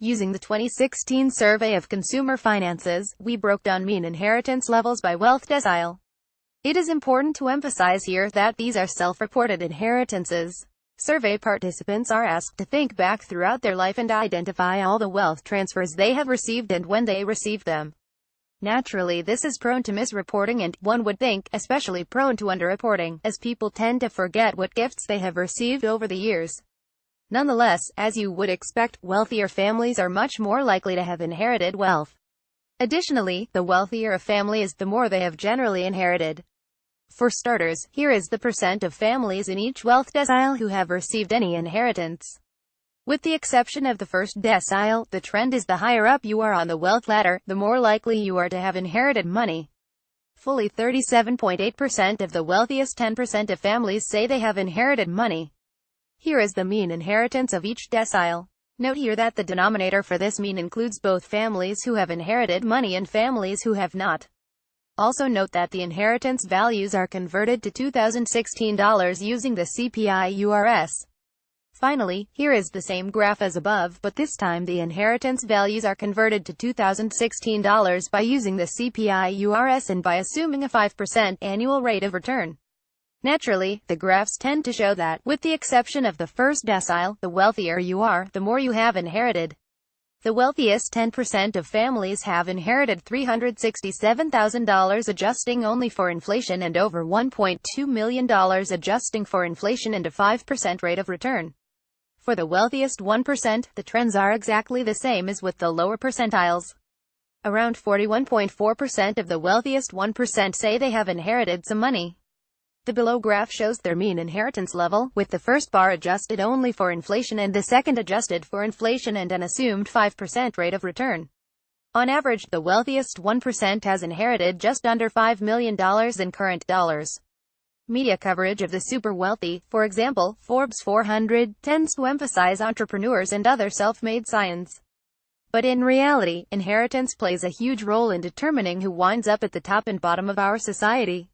Using the 2016 Survey of Consumer Finances, we broke down mean inheritance levels by wealth decile. It is important to emphasize here that these are self-reported inheritances. Survey participants are asked to think back throughout their life and identify all the wealth transfers they have received and when they received them. Naturally, this is prone to misreporting and, one would think, especially prone to underreporting, as people tend to forget what gifts they have received over the years. Nonetheless, as you would expect, wealthier families are much more likely to have inherited wealth. Additionally, the wealthier a family is, the more they have generally inherited. For starters, here is the percent of families in each wealth decile who have received any inheritance. With the exception of the first decile, the trend is the higher up you are on the wealth ladder, the more likely you are to have inherited money. Fully 37.8% of the wealthiest 10% of families say they have inherited money. Here is the mean inheritance of each decile. Note here that the denominator for this mean includes both families who have inherited money and families who have not. Also note that the inheritance values are converted to 2016 dollars using the CPI-URS. Finally, here is the same graph as above, but this time the inheritance values are converted to 2016 dollars by using the CPI-URS and by assuming a 5% annual rate of return. Naturally, the graphs tend to show that, with the exception of the first decile, the wealthier you are, the more you have inherited. The wealthiest 10% of families have inherited $367,000 adjusting only for inflation and over $1.2 million adjusting for inflation and a 5% rate of return. For the wealthiest 1%, the trends are exactly the same as with the lower percentiles. Around 41.4% of the wealthiest 1% say they have inherited some money. The below graph shows their mean inheritance level, with the first bar adjusted only for inflation and the second adjusted for inflation and an assumed 5% rate of return. On average, the wealthiest 1% has inherited just under $5 million in current dollars. Media coverage of the super wealthy, for example, Forbes 400, tends to emphasize entrepreneurs and other self-made scions. But in reality, inheritance plays a huge role in determining who winds up at the top and bottom of our society.